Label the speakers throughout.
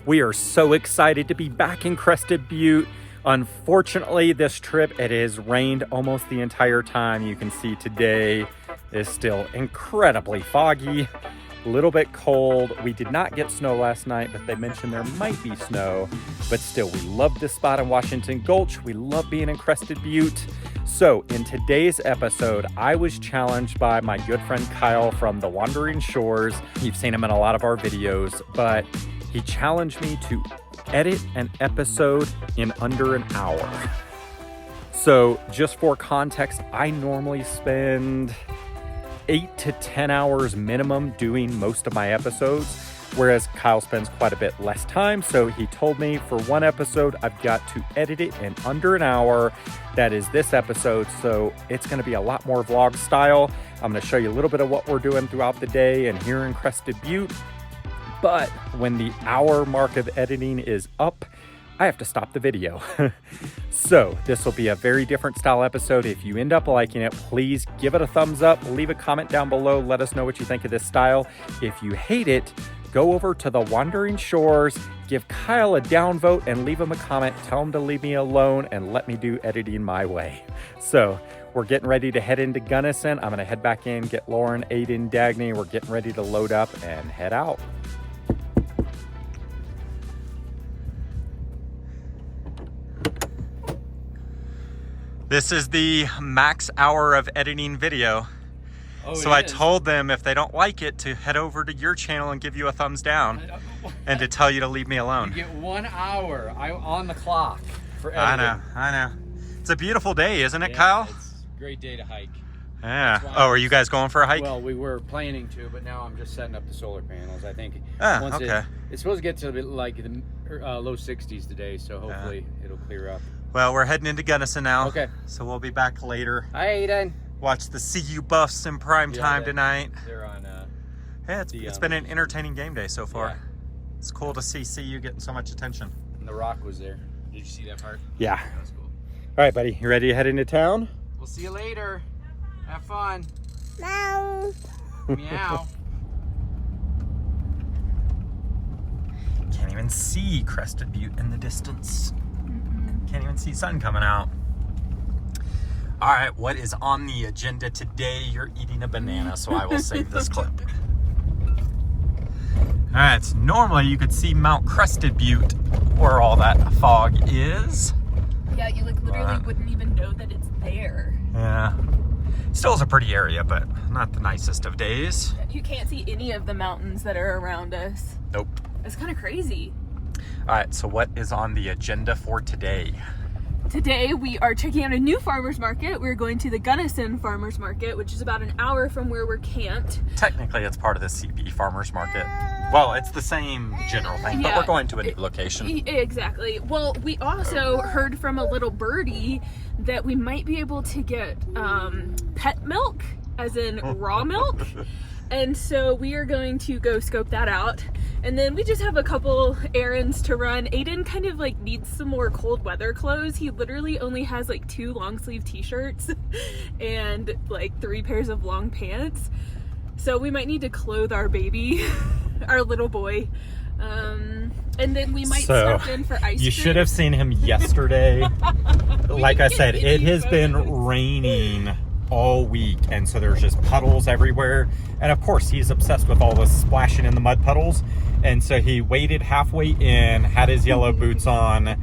Speaker 1: We are so excited to be back in Crested Butte. Unfortunately, this trip, it has rained almost the entire time. You can see today is still incredibly foggy, a little bit cold. We did not get snow last night, but they mentioned there might be snow. But still, we love this spot in Washington Gulch. We love being in Crested Butte. So in today's episode, I was challenged by my good friend Kyle from the Wandering Shores. You've seen him in a lot of our videos, but he challenged me to edit an episode in under an hour. So just for context, I normally spend 8 to 10 hours minimum doing most of my episodes, whereas Kyle spends quite a bit less time. So he told me for one episode, I've got to edit it in under an hour. That is this episode. So it's going to be a lot more vlog style. I'm going to show you a little bit of what we're doing throughout the day and here in Crested Butte. But when the hour mark of editing is up, I have to stop the video. So this will be a very different style episode. If you end up liking it, please give it a thumbs up, leave a comment down below, let us know what you think of this style. If you hate it, go over to the Wandering Shores, give Kyle a downvote and leave him a comment, tell him to leave me alone and let me do editing my way. So we're getting ready to head into Gunnison. I'm gonna head back in, get Lauren, Aiden, Dagny. We're getting ready to load up and head out. This is the max hour of editing video. So I told them if they don't like it to head over to your channel and give you a thumbs down and to tell you to leave me alone.
Speaker 2: You get 1 hour on the clock for editing.
Speaker 1: I know. It's a beautiful day, isn't it, Kyle?
Speaker 2: It's a great day to hike.
Speaker 1: Yeah. Oh, are you guys going for a hike?
Speaker 2: Well, we were planning to, but now I'm just setting up the solar panels. I think
Speaker 1: okay.
Speaker 2: It's supposed to get to like the low 60s today, so hopefully it'll clear up.
Speaker 1: Well, we're heading into Gunnison now.
Speaker 2: Okay.
Speaker 1: So we'll be back later.
Speaker 2: Hi, Aiden.
Speaker 1: Watch the CU Buffs in prime time tonight.
Speaker 2: They're on.
Speaker 1: Yeah, it's been an entertaining game day so far.
Speaker 2: Yeah.
Speaker 1: It's cool to see CU getting so much attention.
Speaker 2: And the Rock was there. Did you see that part?
Speaker 1: Yeah.
Speaker 2: That was cool.
Speaker 1: All right, buddy. You ready to head into town?
Speaker 2: We'll see you later. Have fun.
Speaker 3: Meow.
Speaker 2: Meow.
Speaker 1: Can't even see Crested Butte in the distance. Can't even see sun coming out. All right, what is on the agenda today? You're eating a banana, so I will save this clip. All right, so normally you could see Mount Crested Butte where all that fog is.
Speaker 4: Yeah, you like literally wouldn't even know that it's there.
Speaker 1: Yeah. Still is a pretty area, but not the nicest of days.
Speaker 4: You can't see any of the mountains that are around us.
Speaker 1: Nope.
Speaker 4: It's kind of crazy.
Speaker 1: All right, so what is on the agenda for today?
Speaker 4: Today we are checking out a new farmer's market. We're going to the Gunnison farmer's market, which is about an hour from where we're camped.
Speaker 1: Technically, it's part of the CB farmer's market. Well, it's the same general thing, but we're going to a new location.
Speaker 4: Exactly. Well, we also heard from a little birdie that we might be able to get pet milk, as in raw milk. And so we are going to go scope that out. And then we just have a couple errands to run. Aiden kind of like needs some more cold weather clothes. He literally only has like 2 long sleeve t-shirts and like 3 pairs of long pants. So we might need to clothe our baby, our little boy. And then we might stop in for ice cream.
Speaker 1: You should have seen him yesterday. Like I said, it has been raining all week, and so there's just puddles everywhere. And of course, he's obsessed with all the splashing in the mud puddles. And so he waded halfway in, had his yellow boots on,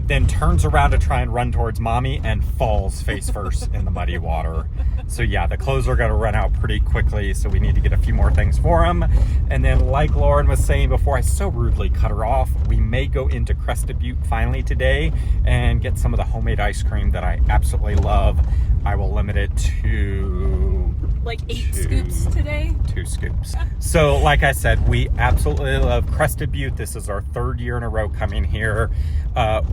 Speaker 1: then turns around to try and run towards mommy and falls face first in the muddy water. So yeah, the clothes are gonna run out pretty quickly, so we need to get a few more things for him. And then like Lauren was saying before I so rudely cut her off, we may go into Crested Butte finally today and get some of the homemade ice cream that I absolutely love. I will limit it to
Speaker 4: like 8 scoops today.
Speaker 1: 2 scoops. So like I said, we absolutely love Crested Butte. This is our 3rd year in a row coming here.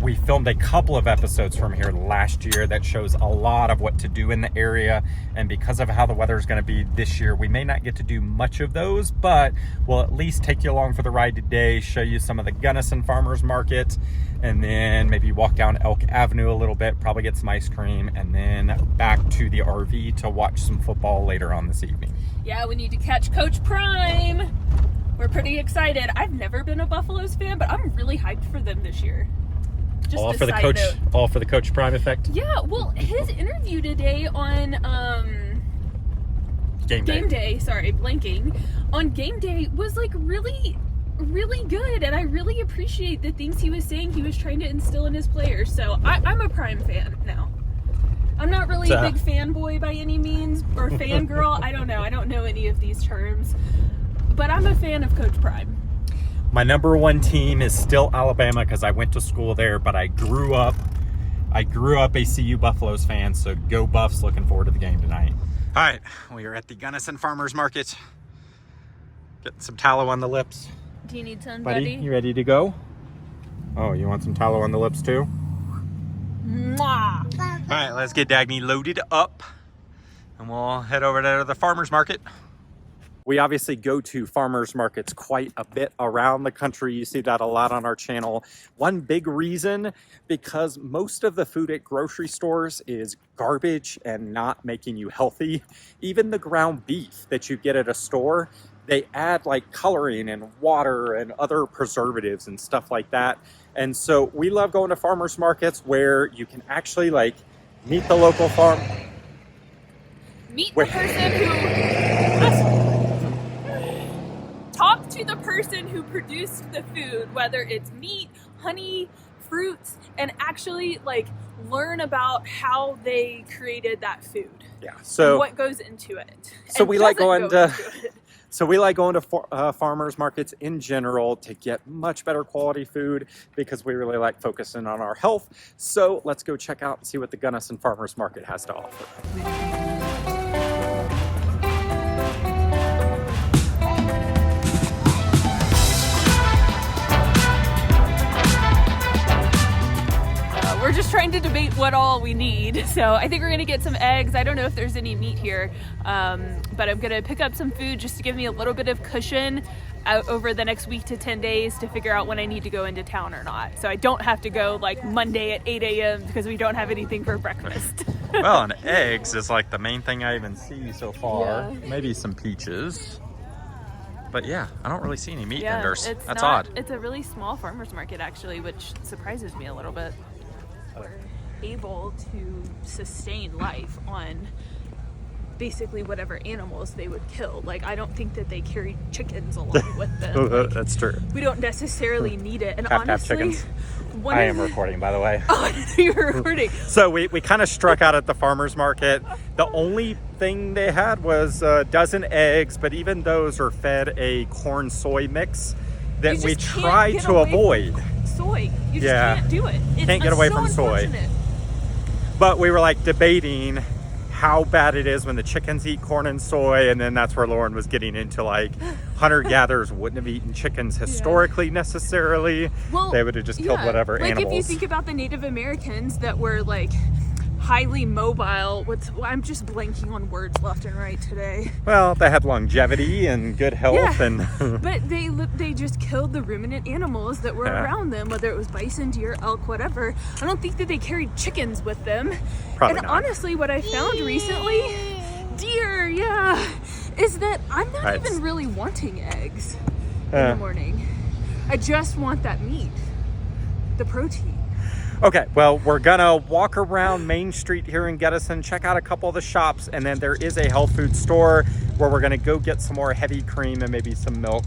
Speaker 1: We filmed a couple of episodes from here last year that shows a lot of what to do in the area. And because of how the weather is going to be this year, we may not get to do much of those, but we'll at least take you along for the ride today, show you some of the Gunnison Farmers Market, and then maybe walk down Elk Avenue a little bit, probably get some ice cream, and then back to the RV to watch some football later on this evening.
Speaker 4: Yeah, we need to catch Coach Prime. We're pretty excited. I've never been a Buffaloes fan, but I'm really hyped for them this year. Just
Speaker 1: All
Speaker 4: a
Speaker 1: for the
Speaker 4: side
Speaker 1: coach,
Speaker 4: note.
Speaker 1: all for the Coach Prime effect.
Speaker 4: Yeah, well, his interview today on
Speaker 1: Game day.
Speaker 4: Sorry, blanking. On Game Day was like really good, and I really appreciate the things he was saying he was trying to instill in his players. So I'm a Prime fan now. I'm not really a big fanboy by any means, or fangirl. I don't know any of these terms, but I'm a fan of Coach Prime.
Speaker 1: My number one team is still Alabama because I went to school there, but I grew up a CU Buffaloes fan, so go Buffs. Looking forward to the game tonight. All right, we are at the Gunnison Farmers Market. Getting some tallow on the lips.
Speaker 4: Do you need some,
Speaker 1: Buddy,
Speaker 4: buddy?
Speaker 1: you ready to go? Oh, you want some tallow on the lips too?
Speaker 4: Mwah!
Speaker 1: All right, let's get Dagny loaded up and we'll head over to the farmer's market. We obviously go to farmers markets quite a bit around the country. You see that a lot on our channel. One big reason, because most of the food at grocery stores is garbage and not making you healthy. Even the ground beef that you get at a store, they add like coloring and water and other preservatives and stuff like that. And so we love going to farmers markets where you can actually like meet the local farm.
Speaker 4: Meet the person who... Talk to the person who produced the food, whether it's meat, honey, fruits, and actually like learn about how they created that food.
Speaker 1: Yeah. So
Speaker 4: and what goes into it.
Speaker 1: So
Speaker 4: and
Speaker 1: we like going
Speaker 4: go
Speaker 1: to.
Speaker 4: into it.
Speaker 1: So we like going to farmers markets in general to get much better quality food because we really like focusing on our health. So let's go check out and see what the Gunnison Farmers Market has to offer.
Speaker 4: We're just trying to debate what all we need. So I think we're gonna get some eggs. I don't know if there's any meat here, but I'm gonna pick up some food just to give me a little bit of cushion over the next week to 10 days to figure out when I need to go into town or not. So I don't have to go like Monday at 8 a.m. because we don't have anything for breakfast.
Speaker 1: Well, and eggs is like the main thing I even see so far.
Speaker 4: Yeah.
Speaker 1: Maybe some peaches. But yeah, I don't really see any meat
Speaker 4: Yeah,
Speaker 1: vendors.
Speaker 4: it's
Speaker 1: That's
Speaker 4: not,
Speaker 1: odd.
Speaker 4: It's a really small farmer's market actually, which surprises me a little bit. We're able to sustain life on basically whatever animals they would kill. Like, I don't think that they carry chickens along with them. Like,
Speaker 1: That's true.
Speaker 4: we don't necessarily need it. And
Speaker 1: Have
Speaker 4: honestly,
Speaker 1: chickens. I am recording, by the way.
Speaker 4: Oh, I didn't know you were recording.
Speaker 1: So we kind of struck out at the farmer's market. The only thing they had was a dozen eggs, but even those are fed a corn soy mix that
Speaker 4: You
Speaker 1: we
Speaker 4: just can't
Speaker 1: try
Speaker 4: get
Speaker 1: to
Speaker 4: away
Speaker 1: avoid.
Speaker 4: from soy. You just
Speaker 1: Yeah.
Speaker 4: can't do it.
Speaker 1: Can't get away
Speaker 4: so
Speaker 1: from soy.
Speaker 4: unfortunate.
Speaker 1: But we were like debating how bad it is when the chickens eat corn and soy, and then that's where Lauren was getting into like hunter-gatherers wouldn't have eaten chickens historically necessarily.
Speaker 4: Well,
Speaker 1: they would have just killed whatever
Speaker 4: like
Speaker 1: animals.
Speaker 4: if you think about the Native Americans that were like highly mobile, I'm just blanking on words left and right today.
Speaker 1: Well, they had longevity and good health,
Speaker 4: Yeah.
Speaker 1: and
Speaker 4: But they just killed the ruminant animals that were
Speaker 1: Yeah.
Speaker 4: around them, whether it was bison, deer, elk, whatever. I don't think that they carried chickens with them.
Speaker 1: Probably
Speaker 4: and
Speaker 1: not.
Speaker 4: honestly, what I found recently, deer, yeah, is that I'm not
Speaker 1: Right.
Speaker 4: even really wanting eggs in
Speaker 1: Yeah.
Speaker 4: the morning. I just want that meat, the protein.
Speaker 1: Okay, well, we're gonna walk around Main Street here in Gunnison, check out a couple of the shops, and then there is a health food store where we're gonna go get some more heavy cream and maybe some milk.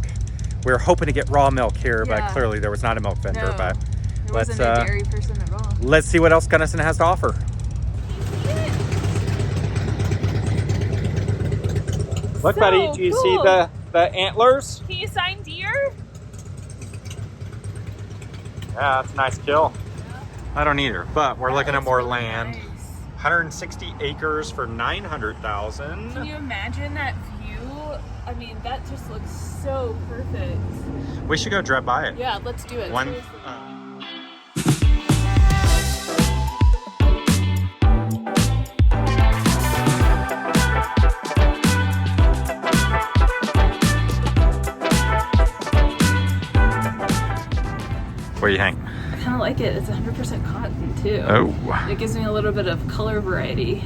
Speaker 1: We were hoping to get raw milk here, but
Speaker 4: Yeah.
Speaker 1: clearly there was not a milk vendor.
Speaker 4: No,
Speaker 1: But
Speaker 4: there
Speaker 1: let's
Speaker 4: wasn't a dairy person at all.
Speaker 1: let's see what else Gunnison has to offer. Look,
Speaker 4: So
Speaker 1: buddy, do you see
Speaker 4: cool.
Speaker 1: the antlers?
Speaker 4: Can you sign deer?
Speaker 1: Yeah, that's a nice kill. I don't either, but we're looking at more land. 160 acres for
Speaker 4: Can
Speaker 1: $900,000.
Speaker 4: you imagine that view? I mean, that just looks so perfect.
Speaker 1: We should go drive by it.
Speaker 4: Yeah, let's do it.
Speaker 1: One.
Speaker 4: Seriously.
Speaker 1: What do you think?
Speaker 4: I kind of like it. It's 100% cotton too.
Speaker 1: Oh,
Speaker 4: It gives me a little bit of color variety.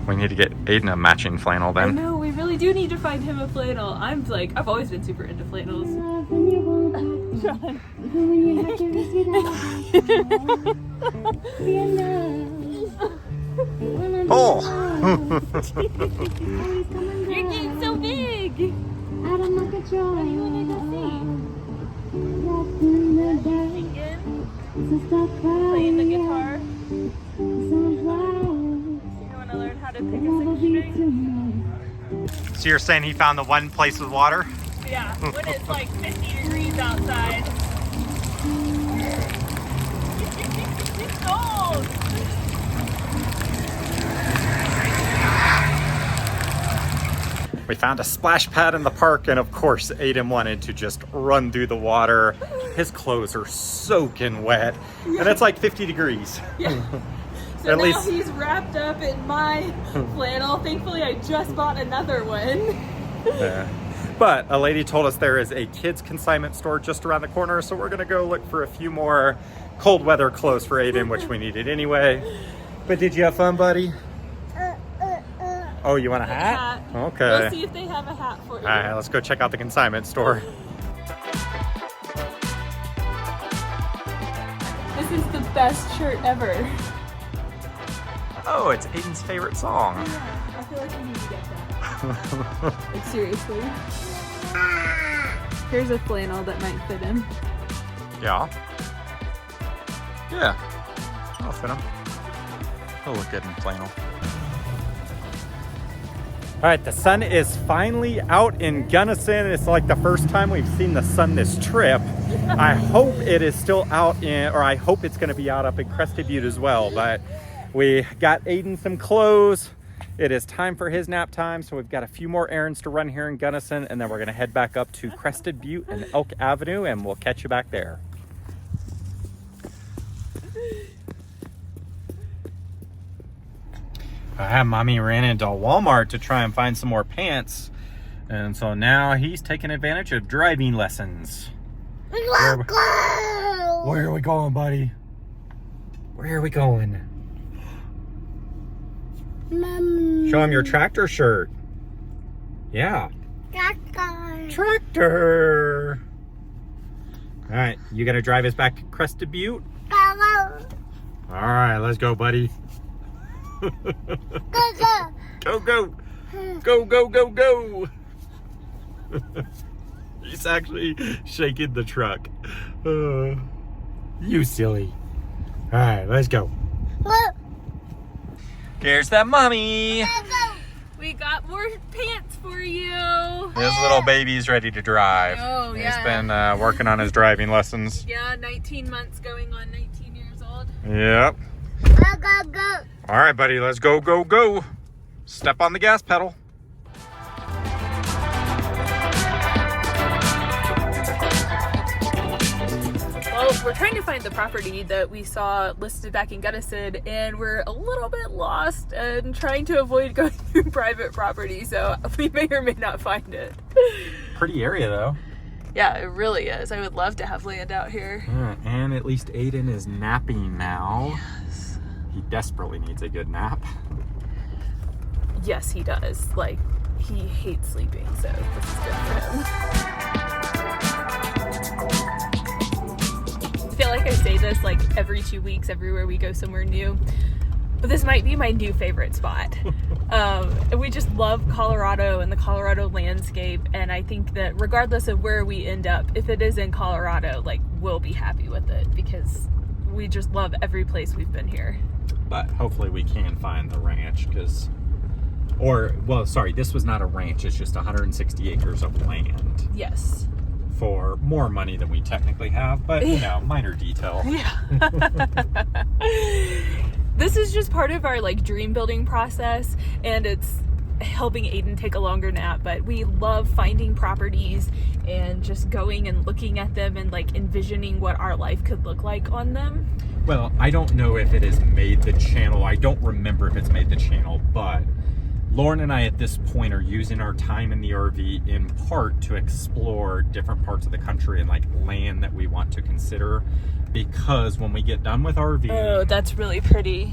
Speaker 1: we need to get Aiden a matching flannel
Speaker 4: I
Speaker 1: then.
Speaker 4: know, we really do need to find him a flannel. I've always been super into flannels. Sean.
Speaker 1: Pull!
Speaker 4: You're getting so big! What do you want to go see? Playing the guitar? You want to learn how to pick a 6-string?
Speaker 1: So you're saying he found the one place with water?
Speaker 4: Yeah, when it's like 50 degrees outside. It's cold!
Speaker 1: We found a splash pad in the park, and of course Aiden wanted to just run through the water. His clothes are soaking wet, and it's like 50 degrees.
Speaker 4: Yeah. So
Speaker 1: At
Speaker 4: now
Speaker 1: least
Speaker 4: he's wrapped up in my flannel. Thankfully, I just bought another one.
Speaker 1: Yeah. But a lady told us there is a kids consignment store just around the corner, so we're gonna go look for a few more cold weather clothes for Aiden, which we needed anyway. But did you have fun, buddy? Oh, you want a hat? Okay.
Speaker 4: We'll see if they have a hat for you.
Speaker 1: All right, let's go check out the consignment store.
Speaker 4: This is the best shirt ever.
Speaker 1: Oh, it's Aiden's favorite song.
Speaker 4: Yeah, I feel like we need to get that. Like, seriously. Here's a flannel that might fit him.
Speaker 1: Yeah. Yeah. I'll fit him. He'll look good in flannel. All right, the sun is finally out in Gunnison. It's like the first time we've seen the sun this trip. I hope it is still out I hope it's gonna be out up in Crested Butte as well, but we got Aiden some clothes. It is time for his nap time, so we've got a few more errands to run here in Gunnison, and then we're gonna head back up to Crested Butte and Elk Avenue, and we'll catch you back there. Mommy ran into Walmart to try and find some more pants, and so now he's taking advantage of driving lessons. Where are we going, buddy? Where are we going?
Speaker 3: Mom.
Speaker 1: Show him your tractor shirt. Yeah.
Speaker 3: Tractor.
Speaker 1: Tractor. All right, you gonna drive us back to Crested Butte?
Speaker 3: Go,
Speaker 1: All right, let's go, buddy.
Speaker 3: go, go.
Speaker 1: Go, go. Go, go, go, go. He's actually shaking the truck. You silly. All right, let's go.
Speaker 3: Look.
Speaker 1: Here's that mommy.
Speaker 4: We got more pants for you.
Speaker 1: This little baby's ready to drive.
Speaker 4: Oh, yeah.
Speaker 1: He's been working on his driving lessons.
Speaker 4: Yeah, 19 months going on 19 years old.
Speaker 1: Yep.
Speaker 3: Go, go, go.
Speaker 1: All right, buddy, let's go, go, go. Step on the gas pedal.
Speaker 4: Well, we're trying to find the property that we saw listed back in Gunnison, and we're a little bit lost and trying to avoid going through private property, so we may or may not find it.
Speaker 1: Pretty area, though.
Speaker 4: Yeah, it really is. I would love to have land out here.
Speaker 1: And at least Aiden is napping now.
Speaker 4: Yes.
Speaker 1: He desperately needs a good nap.
Speaker 4: Yes, he does. Like, he hates sleeping, so this is good for him. I feel like I say this like every 2 weeks, everywhere we go somewhere new. But this might be my new favorite spot. We just love Colorado and the Colorado landscape, and I think that regardless of where we end up, if it is in Colorado, like, we'll be happy with it because we just love every place we've been here.
Speaker 1: But hopefully we can find the ranch, this was not a ranch, it's just 160 acres of land.
Speaker 4: Yes.
Speaker 1: For more money than we technically have, but you know, minor detail.
Speaker 4: Yeah. This is just part of our like dream building process, and it's helping Aiden take a longer nap, but we love finding properties and just going and looking at them and like envisioning what our life could look like on them.
Speaker 1: Well, I don't know if it has made the channel. I don't remember if it's made the channel, but Lauren and I at this point are using our time in the RV in part to explore different parts of the country and like land that we want to consider, because when we get done with RV...
Speaker 4: Oh, that's really pretty.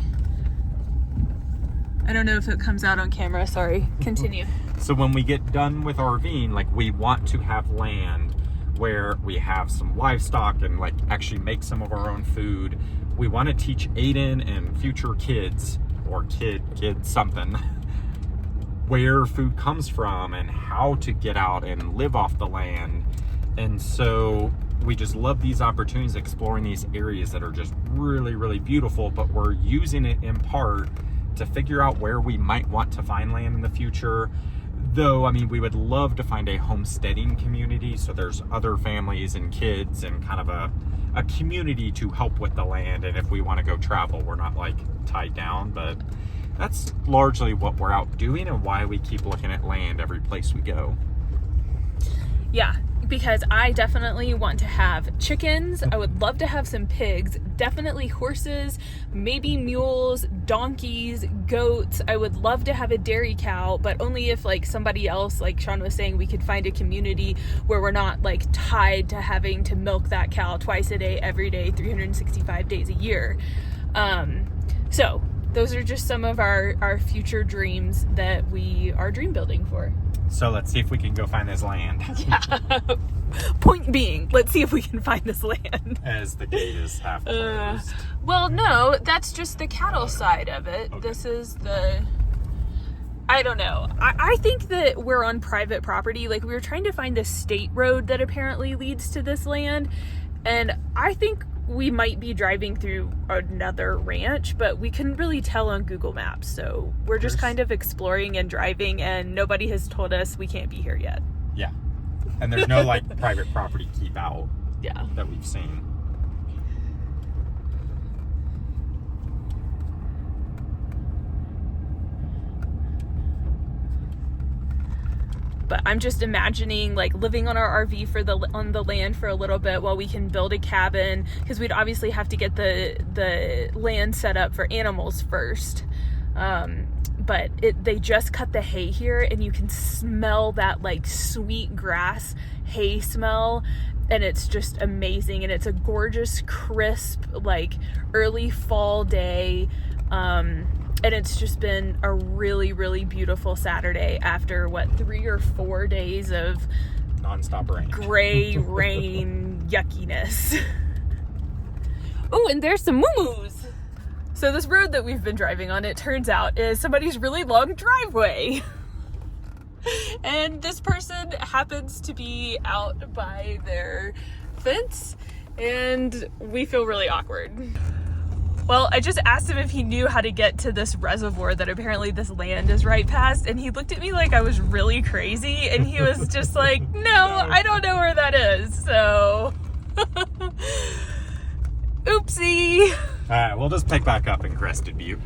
Speaker 4: I don't know if it comes out on camera, sorry. Continue.
Speaker 1: So when we get done with RVing, like, we want to have land where we have some livestock and like actually make some of our own food. We want to teach Aiden and future kids, or kids something, where food comes from and how to get out and live off the land. And so we just love these opportunities, exploring these areas that are just really, really beautiful, but we're using it in part to figure out where we might want to find land in the future. Though, I mean, we would love to find a homesteading community, so there's other families and kids and kind of a community to help with the land. And if we want to go travel, we're not like tied down, but that's largely what we're out doing and why we keep looking at land every place we go.
Speaker 4: Yeah, because I definitely want to have chickens. I would love to have some pigs, definitely horses, maybe mules, donkeys, goats. I would love to have a dairy cow, but only if like somebody else, like Sean was saying, we could find a community where we're not like tied to having to milk that cow twice a day, every day, 365 days a year. So those are just some of our future dreams that we are dream building for.
Speaker 1: So let's see if we can go find this land.
Speaker 4: Yeah. Point being, let's see if we can find this land.
Speaker 1: As the gate is half closed.
Speaker 4: Well, no, that's just the cattle side of it. Okay. This is the... I don't know. I think that we're on private property. Like, we were trying to find the state road that apparently leads to this land. And I think we might be driving through another ranch, but we couldn't really tell on Google Maps. So we're just kind of exploring and driving, and nobody has told us we can't be here yet.
Speaker 1: Yeah. And there's no like private property keep out that we've seen.
Speaker 4: But I'm just imagining like living on our RV on the land for a little bit while we can build a cabin, because we'd obviously have to get the land set up for animals first. But they just cut the hay here, and you can smell that like sweet grass hay smell, and it's just amazing. And it's a gorgeous, crisp, like early fall day. And it's just been a really, really beautiful Saturday after 3 or 4 days of
Speaker 1: nonstop rain,
Speaker 4: gray rain yuckiness. Oh, and there's some moo-moos. So this road that we've been driving on, it turns out, is somebody's really long driveway. And this person happens to be out by their fence, and we feel really awkward. Well, I just asked him if he knew how to get to this reservoir that apparently this land is right past, and he looked at me like I was really crazy, and he was just like, no, I don't know where that is, so... Oopsie!
Speaker 1: Alright, we'll just pick back up in Crested Butte.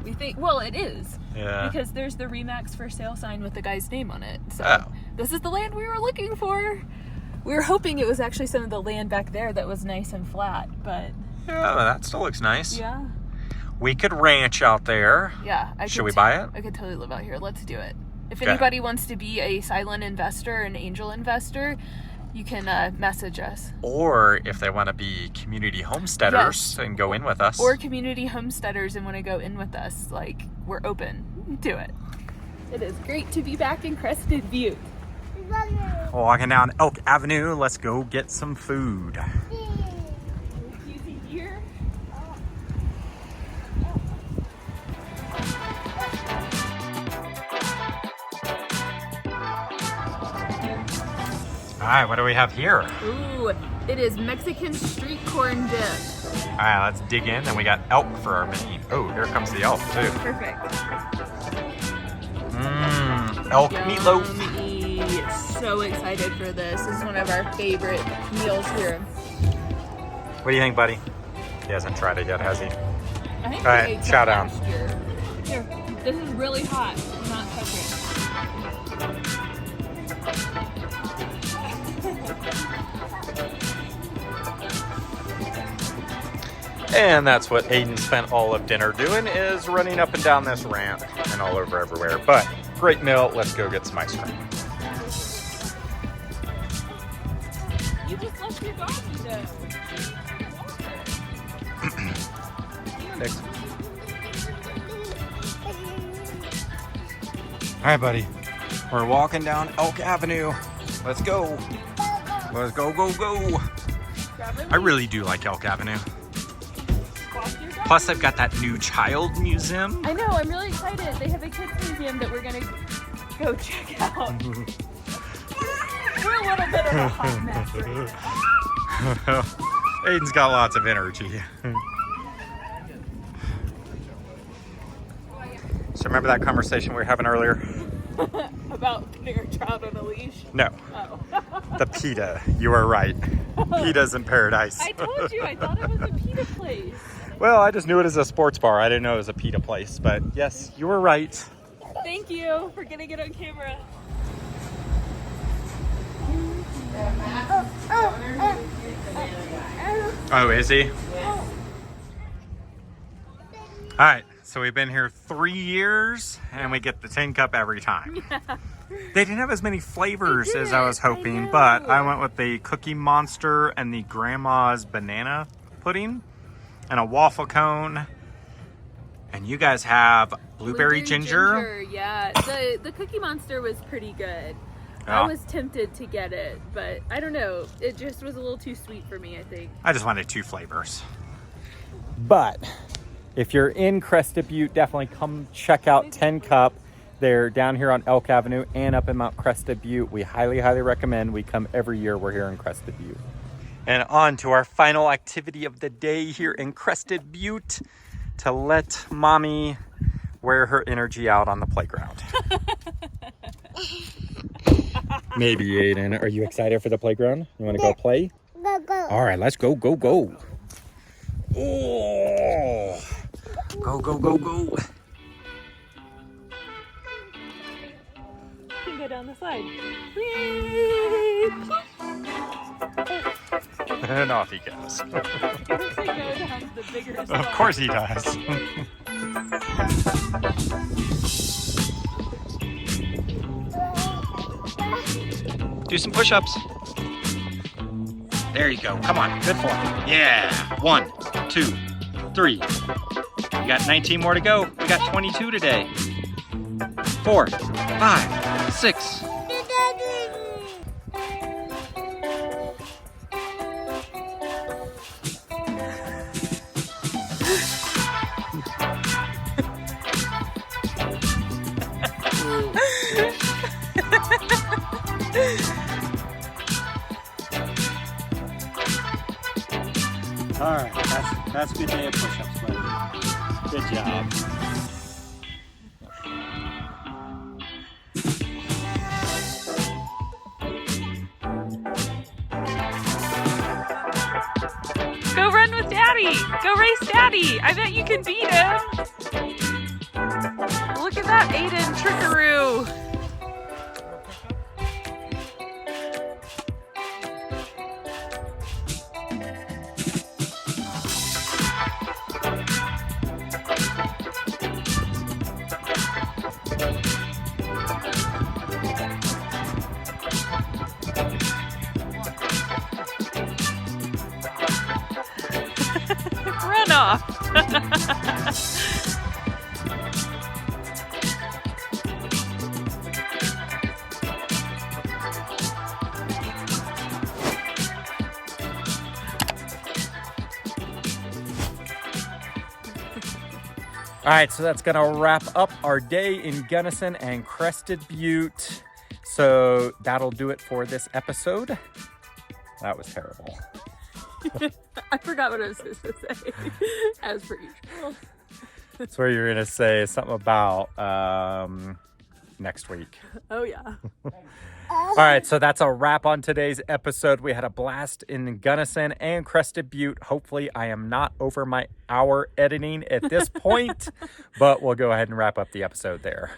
Speaker 4: We think, well, it is.
Speaker 1: Yeah.
Speaker 4: Because there's the Remax for sale sign with the guy's name on it. So This is the land we were looking for. We were hoping it was actually some of the land back there that was nice and flat, but...
Speaker 1: Yeah, that still looks nice.
Speaker 4: Yeah.
Speaker 1: We could ranch out there.
Speaker 4: Yeah.
Speaker 1: Should we buy it?
Speaker 4: I could totally live out here. Let's do it. If anybody wants to be a silent investor, an angel investor, you can message us.
Speaker 1: Or if they want to be community homesteaders and go in with us.
Speaker 4: Or community homesteaders and want to go in with us. Like, we're open to it. It is great to be back in Crested Butte.
Speaker 1: Walking down Elk Avenue, let's go get some food. All right, what do we have here?
Speaker 4: Ooh, it is Mexican street corn dip.
Speaker 1: All right, let's dig in. And we got elk for our main. Oh, here comes the elk too.
Speaker 4: Perfect.
Speaker 1: Elk meatloaf.
Speaker 4: So excited for this. This is one of our favorite meals here.
Speaker 1: What do you think, buddy? He hasn't tried it yet, has he?
Speaker 4: I think
Speaker 1: all right, chow down.
Speaker 4: Here, this is really hot. Do not touch it.
Speaker 1: And that's what Aiden spent all of dinner doing, is running up and down this ramp and all over everywhere. But great meal. Let's go get some ice cream.
Speaker 4: You just left your doggy though.
Speaker 1: Thanks. All right, buddy. We're walking down Elk Avenue. Let's go. Let's go, go, go. I really do like Elk Avenue. Plus, they've got that new child museum.
Speaker 4: I know, I'm really excited. They have a kids museum that we're gonna go check out. We're a little bit of a hot mess right now.
Speaker 1: Aiden's got lots of energy. So remember that conversation we were having earlier?
Speaker 4: About putting our child on a leash?
Speaker 1: No.
Speaker 4: Oh.
Speaker 1: The PETA. You were right. PETA's in paradise.
Speaker 4: I told you, I thought it was a pita place.
Speaker 1: Well, I just knew it as a sports bar. I didn't know it was a PETA place. But yes, you were right.
Speaker 4: Thank you for getting it on camera.
Speaker 1: Oh, is he? All right, so we've been here 3 years and we get the tin cup every time.
Speaker 4: Yeah.
Speaker 1: They didn't have as many flavors as I was hoping,
Speaker 4: know.
Speaker 1: but I went with the Cookie Monster and the Grandma's Banana Pudding and a waffle cone. And you guys have blueberry ginger.
Speaker 4: Yeah, the Cookie Monster was pretty good.
Speaker 1: Yeah.
Speaker 4: I was tempted to get it, but I don't know. It just was a little too sweet for me, I think.
Speaker 1: I just wanted 2 flavors. But if you're in Crested Butte, definitely come check out Tin Cup. They're down here on Elk Avenue and up in Mount Crested Butte. We highly, highly recommend. We come every year. We're here in Crested Butte. And on to our final activity of the day here in Crested Butte, to let mommy wear her energy out on the playground. Maybe, Aiden. Are you excited for the playground? You want to go play?
Speaker 3: Go, go.
Speaker 1: All right, let's go, go, go. Oh, go, go, go, go.
Speaker 4: You can go down the slide.
Speaker 1: And off he goes.
Speaker 4: He looks like go down the bigger slide.
Speaker 1: Of course he does. Do some push-ups. There you go. Come on. Good form. Yeah. 1, 2, 3. You got 19 more to go. We got 22 today. 4, 5, 6. All right, that's a good day of push-ups, buddy. Good job.
Speaker 4: Go run with Daddy! Go race Daddy! I bet you can beat him! Look at that Aiden trickaroo! Run off!
Speaker 1: All right, so that's gonna wrap up our day in Gunnison and Crested Butte. So that'll do it for this episode. That was terrible.
Speaker 4: I forgot what I was supposed to say, as per usual.
Speaker 1: That's where you're gonna say something about next week.
Speaker 4: Oh yeah.
Speaker 1: All right, so that's a wrap on today's episode. We had a blast in Gunnison and Crested Butte. Hopefully I am not over my hour editing at this point, but we'll go ahead and wrap up the episode there.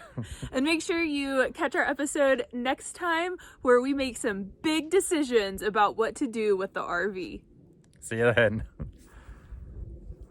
Speaker 4: And make sure you catch our episode next time where we make some big decisions about what to do with the RV.
Speaker 1: See you then.